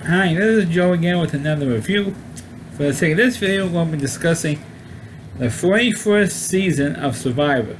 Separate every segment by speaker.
Speaker 1: Hi, this is Joe again with another review. For the sake of this video, we're going to be discussing the 41st season of Survivor.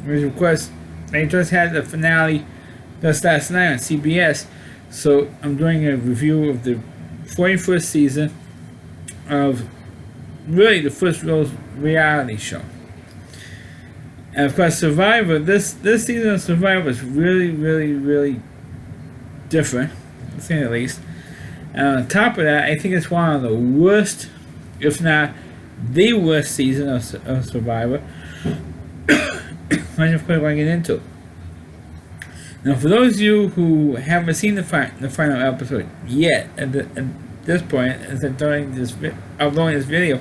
Speaker 1: Which, of course, they just had the finale just last night on CBS, so I'm doing a review of the 41st season of really the first real reality show. And of course, Survivor, this season of Survivor is really different, to say the least. And on top of that, I think it's one of the worst, if not the worst season of Survivor. Which of course we're going to get into. Now, for those of you who haven't seen the final episode yet, at this point, as I'm uploading this video,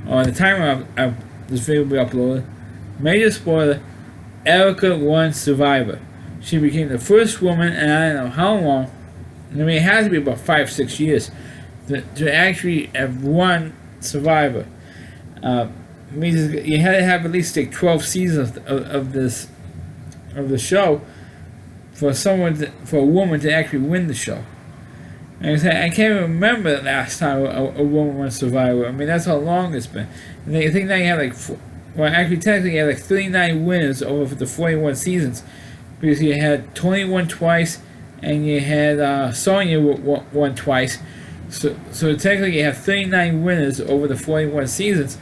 Speaker 1: or the time of this video will be uploaded, major spoiler: Erica won Survivor. She became the first woman, and I don't know how long. I mean, it has to be about 5-6 years to actually have won Survivor. Means you had to have at least like 12 seasons of the show for a woman to actually win the show. And I said, I can't remember the last time a woman won Survivor. I mean, that's how long it's been. And I think now you have technically you have like 39 winners over the 41 seasons, because you had Tony won twice, and you had Sonya won twice. So technically you have 39 winners over the 41 seasons.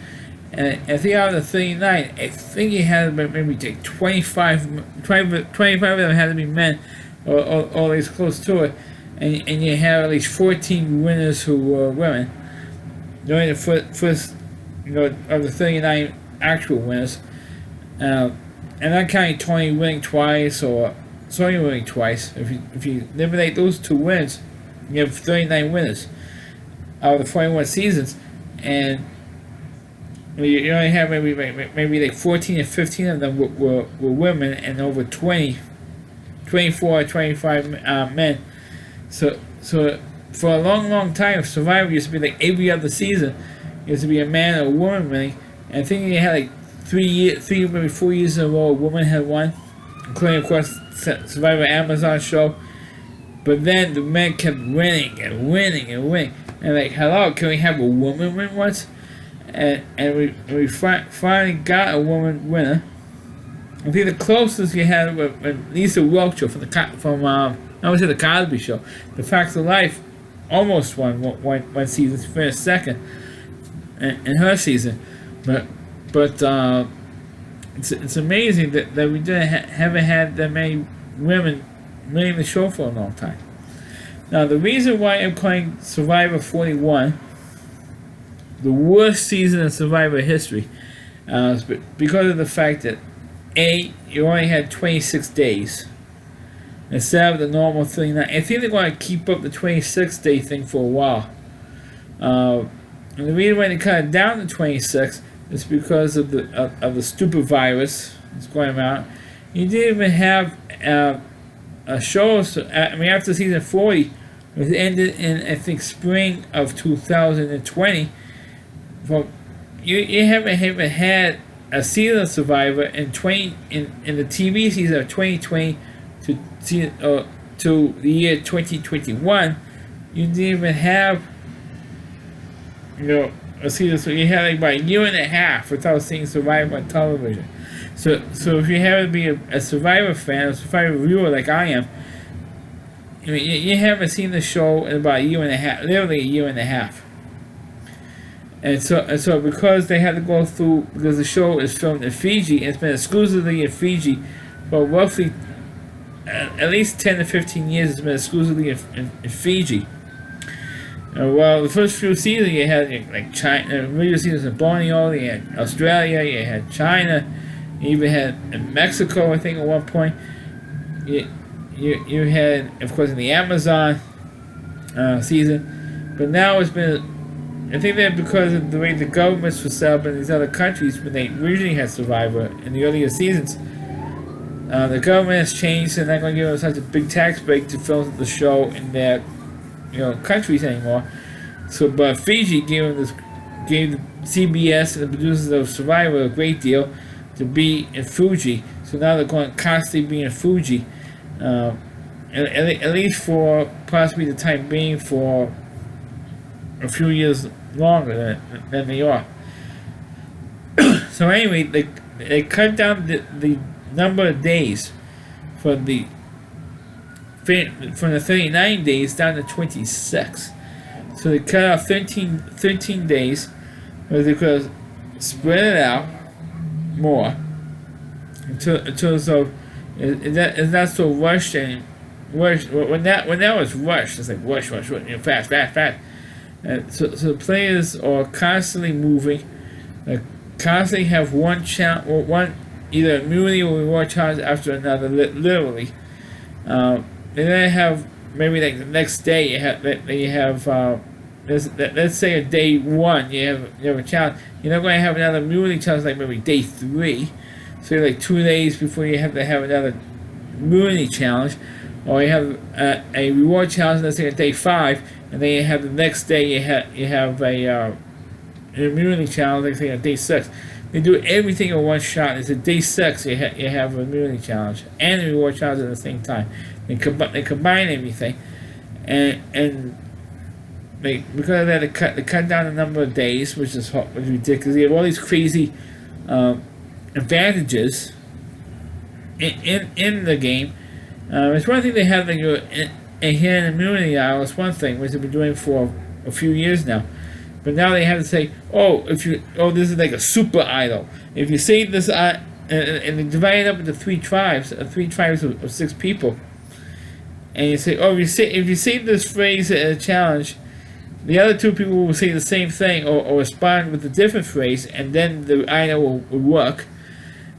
Speaker 1: And I think out of the 39, I think you had maybe take 25 of them had to be men, or at least close to it. And you have at least 14 winners who were women during the first of the 39 actual winners. And not counting Tony winning twice or Sonya winning twice. If you eliminate those two wins, you have 39 winners out of the 41 seasons. And you only have maybe like 14 or 15 of them were women, and over 24 or 25 men. So for a long time, Survivor used to be like every other season. It used to be a man or a woman winning. And I think you had like 3 maybe 4 years in a row a woman had won, including of course Survivor Amazon show. But then the men kept winning. And like, hello, can we have a woman win once? And we finally got a woman winner. I think the closest you had was Lisa Welcher from I would say the Cosby Show. The Facts of Life almost won one season, she finished second in her season. But it's amazing that we haven't had that many women winning the show for a long time. Now, the reason why I'm calling Survivor 41 the worst season in Survivor history is because of the fact that you only had 26 days instead of the normal 39. I think they're going to keep up the 26-day thing for a while. And the reason why they cut it down to 26 is because of the stupid virus that's going around. You didn't even have a show. After season 40, it ended in, I think, spring of 2020. Well, you haven't even had a season of Survivor in the TV season of 2020 to the year 2021. You didn't even have a season. So you had like about a year and a half without seeing Survivor on television. So if you happen to be a Survivor fan, a Survivor viewer like I am, you haven't seen the show in about a year and a half, literally a year and a half. And so because they had to go through, because the show is filmed in Fiji, and it's been exclusively in Fiji for roughly at least 10 to 15 years. It's been exclusively in Fiji. Well, the first few seasons you had like China, major seasons in Borneo, you had Australia, you had China, you even had Mexico, I think, at one point. You had, of course, in the Amazon season, but now it's been. I think that because of the way the governments were set up in these other countries when they originally had Survivor in the earlier seasons, the government has changed, and they're not going to give us such a big tax break to film the show in their countries anymore. So, but Fiji gave CBS and the producers of Survivor a great deal to be in Fuji. So now they're going to constantly be in Fuji, at least for possibly the time being for a few years longer than they are. So anyway, they cut down the number of days from the 39 days down to 26. So they cut off 13 days, but they could spread it out more until so it's not so rushed and rushed. When that was rushed, it's like rush, fast. So the players are constantly moving, constantly have one either immunity or reward challenge after another, literally. And then have maybe like the next day you have let's say a day 1 you have a challenge. You're not going to have another immunity challenge like maybe day 3. So like 2 days before you have to have another immunity challenge, or you have a reward challenge. Let's say on day 5, and then you have the next day you have an immunity challenge. Let's say on day 6. They do everything in one shot. It's a day 6 you have an immunity challenge and a reward challenge at the same time. They combine everything, and because of that they cut down the number of days, which is ridiculous. You have all these crazy advantages in the game. It's one thing they have like a hidden immunity idol. It's one thing which they've been doing for a few years now. But now they have to say, this is like a super idol. If you save this, and they divide it up into 3 tribes, 3 tribes of 6 people, and you say, if you save this phrase at a challenge, the other 2 people will say the same thing or respond with a different phrase, and then the idol will work.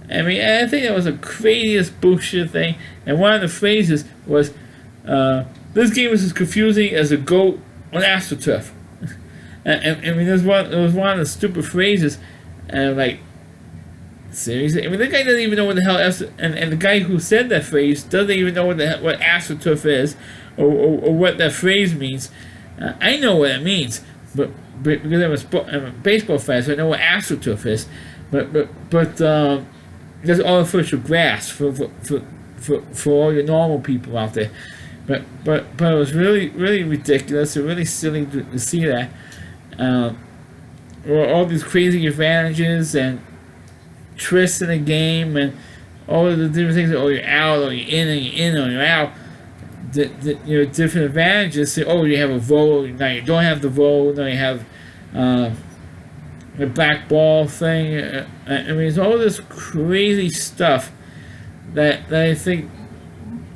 Speaker 1: I mean, I think that was the craziest bullshit thing. And one of the phrases was, "This game is as confusing as a goat on AstroTurf." I mean, it was one of the stupid phrases, and like, seriously, I mean, the guy doesn't even know what the hell and the guy who said that phrase doesn't even know what AstroTurf is, or what that phrase means. I know what it means, but because I'm a baseball fan, so I know what AstroTurf is. But that's artificial grass for all your normal people out there. But it was really ridiculous and really silly to see that. All these crazy advantages and twists in the game and all of the different things. You're out, or you're in, or you're out. Different advantages. Say, you have a vote. Now you don't have the vote. Now you have the black ball thing. I mean, it's all this crazy stuff that I think,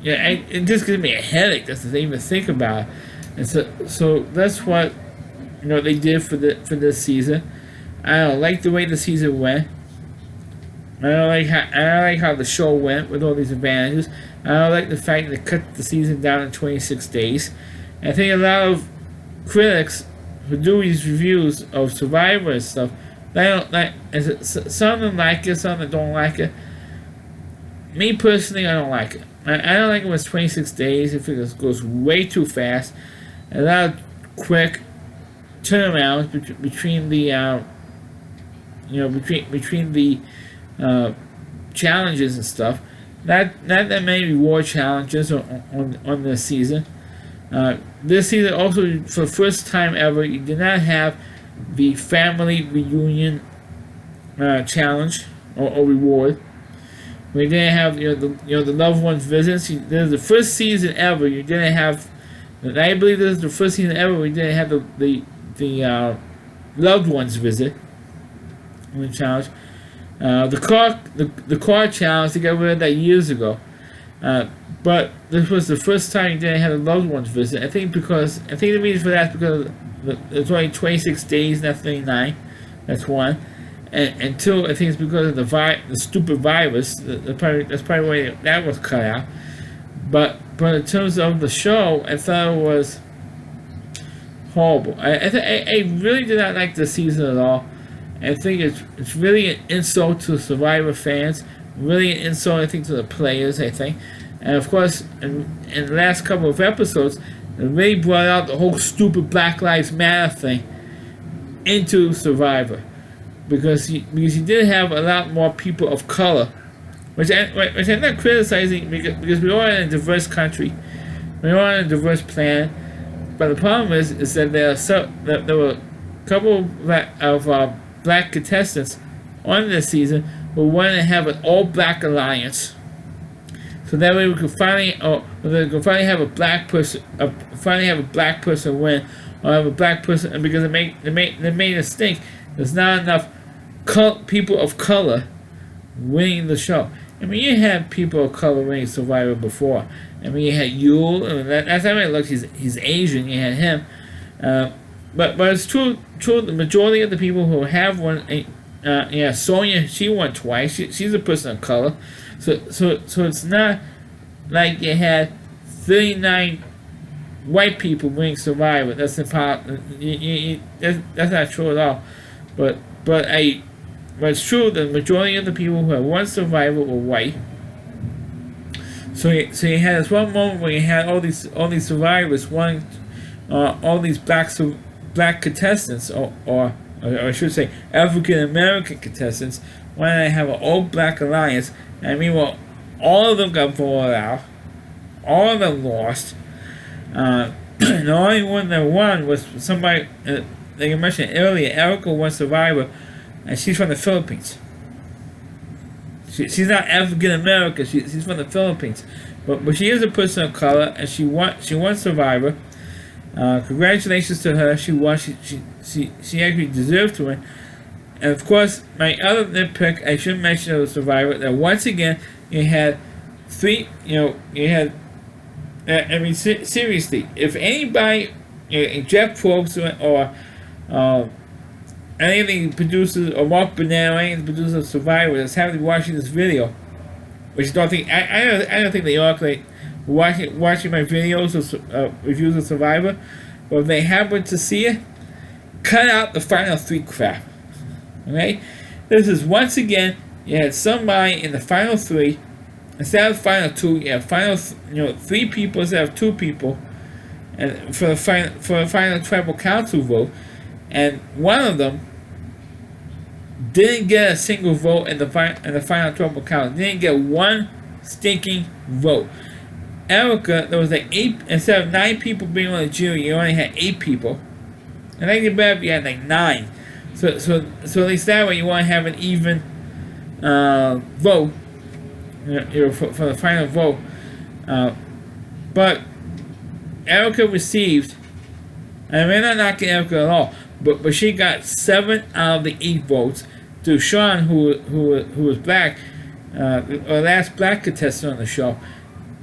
Speaker 1: it just gives me a headache just to even think about it. And so that's what they did for this season. I don't like the way the season went. I don't like how the show went with all these advantages. I don't like the fact that they cut the season down in 26 days. I think a lot of critics who do these reviews of Survivor and stuff, they don't like. Some of them like it, some of them don't like it. Me personally, I don't like it. I don't like it when it's 26 days. I think it goes way too fast. A lot of quick turnarounds between the between the challenges and stuff. Not that many reward challenges on this season. This season also, for the first time ever, you did not have the family reunion challenge or reward. We didn't have the loved ones visits. This is the first season ever you didn't have. I believe this is the first season ever we didn't have the loved ones visit. The challenge. The car challenge, they got rid of that years ago. But this was the first time you didn't have the loved ones visit. I think the reason for that is because it's only 26 days, not 39. That's one. And 2, I think it's because of the stupid virus. That's probably why that was cut out. But in terms of the show, I thought it was horrible. I really did not like the season at all. I think it's really an insult to Survivor fans, really an insult, I think, to the players, I think. And of course, in the last couple of episodes, they really brought out the whole stupid Black Lives Matter thing into Survivor. Because you did have a lot more people of color, which I'm not criticizing, because we are in a diverse country. We were on a diverse plan, but the problem is that there were a couple of black contestants on this season who wanted to have an all-black alliance. So that way we could finally have a black person, win, or have a black person, and because it made us think there's not enough people of color winning the show. I mean, you had people of color winning Survivor before. I mean, you had Yul, and that's how I look. He's Asian. You had him, but it's true. The majority of the people who have won, Sonya, she won twice. She's a person of color. So it's not like you had 39 white people winning Survivor. That's impossible. That's not true at all. But it's true that the majority of the people who have won Survivor were white. So you had this one moment where you had all these survivors wanting, all these black contestants, or I should say African American contestants, wanting to have an all black alliance. I mean, well, all of them got voted out, all of them lost. The only one that won was somebody, like I mentioned earlier, Erica won Survivor, and she's from the Philippines. She's not African American. She's from the Philippines, but she is a person of color, and she won Survivor. Congratulations to her. She won. She actually deserved to win. And of course, my other nitpick, I should mention of the Survivor, that once again you had three. I mean, seriously, if anybody, Jeff Probst or any of the producers, or Mark Bernal, any of the producers of Survivor that's happening watching this video, which I don't think they are, like watching my videos of reviews of Survivor, but if they happen to see it, cut out the final three crap. Okay, this is once again you had somebody in the final three instead of final two. You have three people instead of two people, and for the final tribal council vote, and one of them didn't get a single vote in the final tribal council. Didn't get one stinking vote. Erica, there was like 8 instead of 9 people being on the jury. You only had 8 people, and I think it'd be better if you had like 9. So at least that way you want to have an even vote, for the final vote. But Erica received, I mean, not knocking Erica at all, but she got 7 out of the 8 votes. To Sean, who was black, or last black contestant on the show,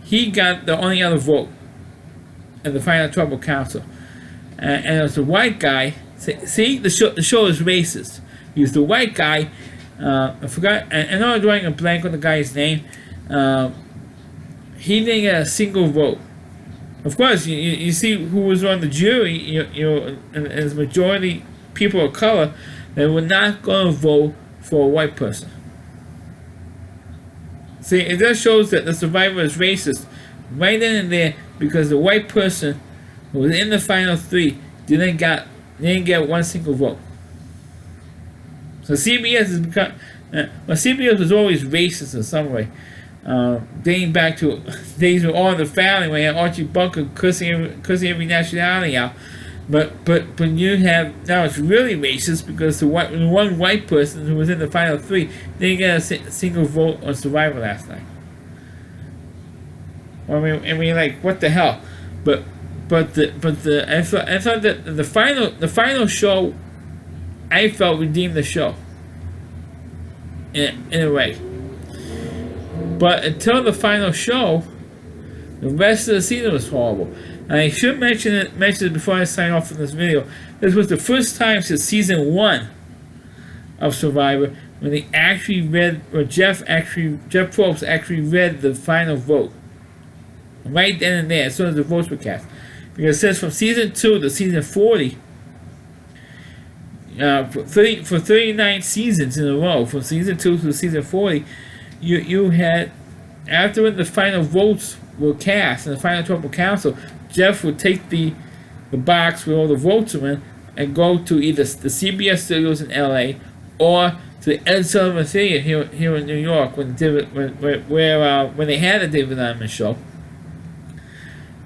Speaker 1: he got the only other vote in the final tribal council, and it was the white guy. See, the show is racist. He was the white guy. I forgot. I know I'm drawing a blank on the guy's name. He didn't get a single vote. Of course, you see who was on the jury. And as majority people of color, they were not going to vote for a white person. See, it just shows that the Survivor is racist right then and there, because the white person who was in the final 3 didn't get one single vote. So CBS has become, CBS was always racist in some way, dating back to days with All in the Family when you had Archie Bunker cussing every nationality out. But you have, now it's really racist because the one white person who was in the final 3 didn't get a single vote on Survivor last night. I mean, like, what the hell? But I thought that the final show, I felt, redeemed the show in a way. But until the final show, the rest of the season was horrible. And I should mention it before I sign off from this video. This was the first time since season 1 of Survivor when they actually read, or Jeff Probst actually read the final vote right then and there, as soon as the votes were cast. Because it says from season 2 to season 40, for 39 seasons in a row, from season 2 to season 40, you had, after the final votes were cast in the final tribal council, Jeff would take the box with all the votes in and go to either the CBS studios in LA or to the Ed Sullivan Theater here in New York when they had the David Letterman show.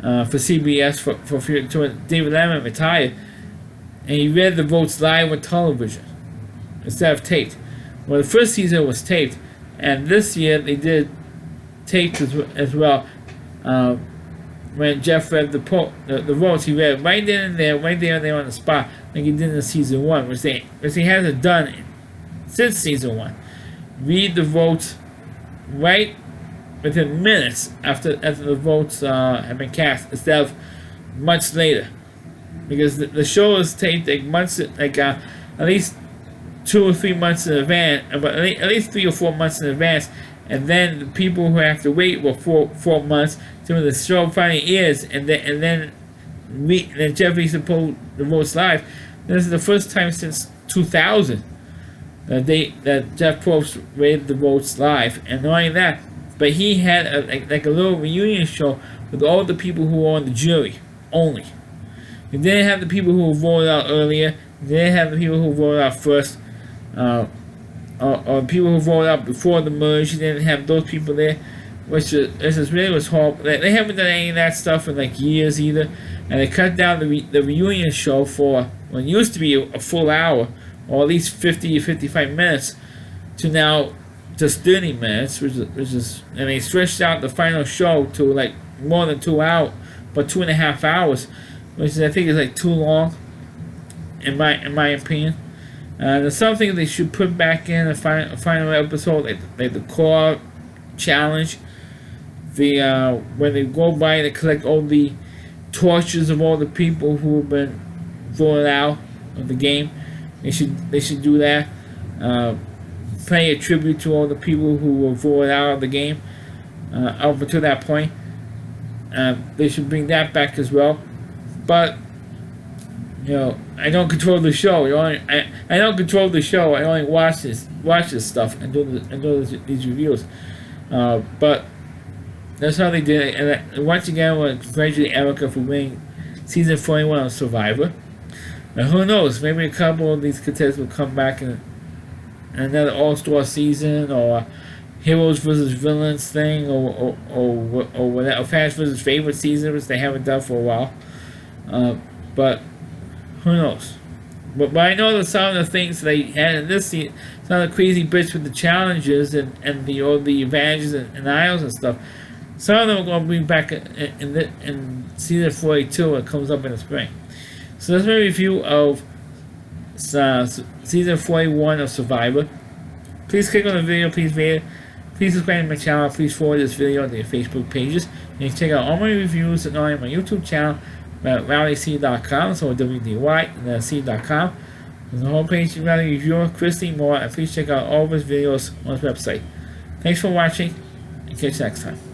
Speaker 1: for CBS to David Letterman retired, and he read the votes live on television instead of taped. Well, the first season was taped, and this year they did taped as well. When Jeff read the votes, he read right then and there, on the spot, like he did in season 1, which he hasn't done since season 1. Read the votes right within minutes after the votes have been cast, instead of months later, because the show is taped at least 2 or 3 months in advance, but at least 3 or 4 months in advance, and then the people who have to wait 4 months till the show finally airs, and then Jeff reads the votes live. This is the first time since 2000 that Jeff Probst read the votes live, and not only that, but he had a little reunion show with all the people who were on the jury only. He didn't have the people who voted out earlier. He didn't have the people who voted out first, or people who voted out before the merge. He didn't have those people there, which really was horrible. They haven't done any of that stuff in years either, and they cut down the reunion show for what used to be a full hour, or at least 50 or 55 minutes, to now just 30 minutes, which is, and they stretched out the final show to more than 2 hours, but 2.5 hours, which I think is too long, in my opinion. There's something they should put back in a final episode, like the core challenge, where they go by and they collect all the torches of all the people who have been voted out of the game. They should do that. Pay a tribute to all the people who were voted out of the game up until that point. They should bring that back as well. But I don't control the show. I don't control the show. I only watch this stuff and do these reviews. But that's how they did it. And once again, I want to congratulate Erica for winning season 41 of Survivor. And who knows? Maybe a couple of these contestants will come back in another All-Star season, or Heroes versus Villains thing, or whatever, fans versus favorite season, which they haven't done for a while. But who knows? But I know that some of the things they had in this season, some of the crazy bits with the challenges and the advantages and aisles and stuff, some of them are going to bring back in season 42. It comes up in the spring. So that's my review of season 41 of Survivor. Please click on the video, please rate it, please subscribe to my channel, please forward this video to your Facebook pages. You can check out all my reviews on my YouTube channel at RowdyC.com, so WDY and then C.com. There's a whole page of Rowdy Reviewer, Christy Moore, and please check out all of his videos on his website. Thanks for watching, and catch you next time.